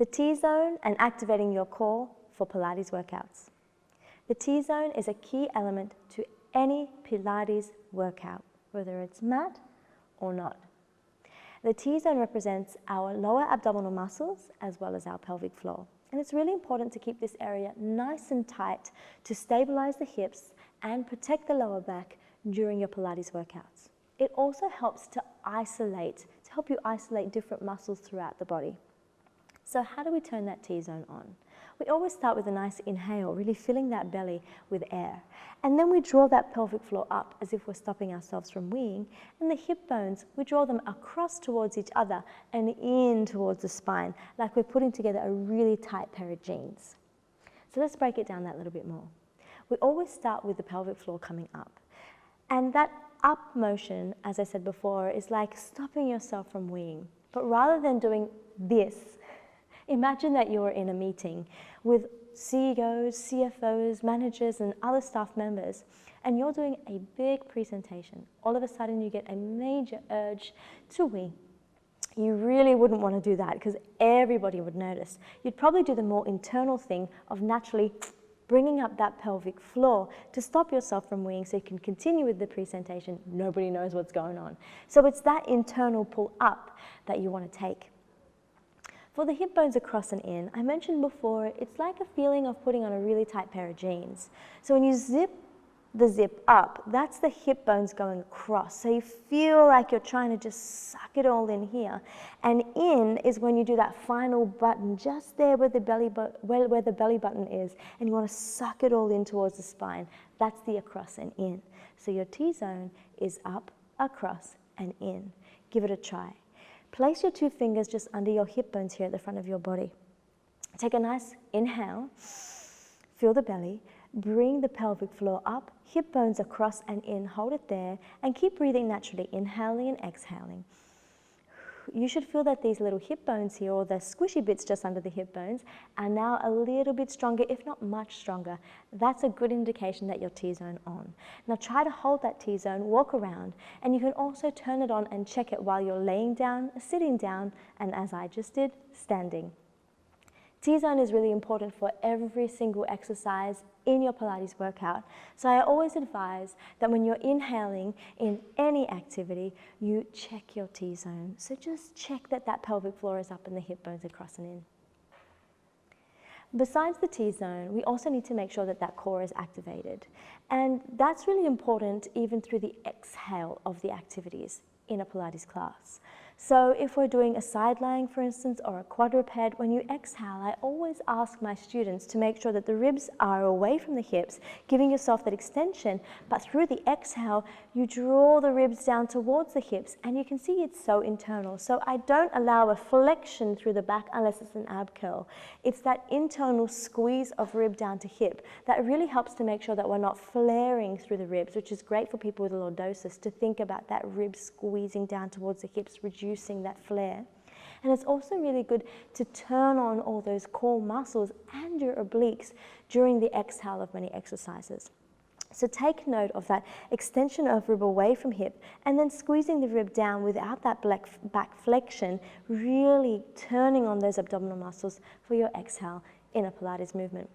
The T-zone and activating your core for Pilates workouts. The T-zone is a key element to any Pilates workout, whether it's mat or not. The T-zone represents our lower abdominal muscles as well as our pelvic floor. And it's really important to keep this area nice and tight to stabilize the hips and protect the lower back during your Pilates workouts. It also helps to help you isolate different muscles throughout the body. So how do we turn that T-zone on? We always start with a nice inhale, really filling that belly with air. And then we draw that pelvic floor up as if we're stopping ourselves from weeing. And the hip bones, we draw them across towards each other and in towards the spine, like we're putting together a really tight pair of jeans. So let's break it down that little bit more. We always start with the pelvic floor coming up. And that up motion, as I said before, is like stopping yourself from weeing. But rather than doing this, imagine that you're in a meeting with CEOs, CFOs, managers, and other staff members, and you're doing a big presentation. All of a sudden, you get a major urge to wee. You really wouldn't want to do that because everybody would notice. You'd probably do the more internal thing of naturally bringing up that pelvic floor to stop yourself from weeing so you can continue with the presentation. Nobody knows what's going on. So it's that internal pull up that you want to take. For the hip bones across and in, I mentioned before, it's like a feeling of putting on a really tight pair of jeans. So when you zip the zip up, that's the hip bones going across. So you feel like you're trying to just suck it all in here. And in is when you do that final button, just there where the belly button is, and you want to suck it all in towards the spine. That's the across and in. So your T-zone is up, across, and in. Give it a try. Place your two fingers just under your hip bones here at the front of your body. Take a nice inhale, feel the belly, bring the pelvic floor up, hip bones across and in, hold it there, and keep breathing naturally, inhaling and exhaling. You should feel that these little hip bones here, or the squishy bits just under the hip bones, are now a little bit stronger, if not much stronger. That's a good indication that your T-zone on. Now try to hold that T-zone, walk around, and you can also turn it on and check it while you're laying down, sitting down, and as I just did, standing. T-zone is really important for every single exercise in your Pilates workout. So I always advise that when you're inhaling in any activity, you check your T-zone. So just check that that pelvic floor is up and the hip bones are across and in. Besides the T-zone, we also need to make sure that that core is activated. And that's really important even through the exhale of the activities in a Pilates class. So if we're doing a side lying, for instance, or a quadruped, when you exhale, I always ask my students to make sure that the ribs are away from the hips, giving yourself that extension, but through the exhale, you draw the ribs down towards the hips, and you can see it's so internal. So I don't allow a flexion through the back unless it's an ab curl. It's that internal squeeze of rib down to hip that really helps to make sure that we're not flaring through the ribs, which is great for people with lordosis to think about that rib squeezing down towards the hips, reducing that flare. And it's also really good to turn on all those core muscles and your obliques during the exhale of many exercises. So take note of that extension of rib away from hip and then squeezing the rib down without that back flexion, really turning on those abdominal muscles for your exhale in a Pilates movement.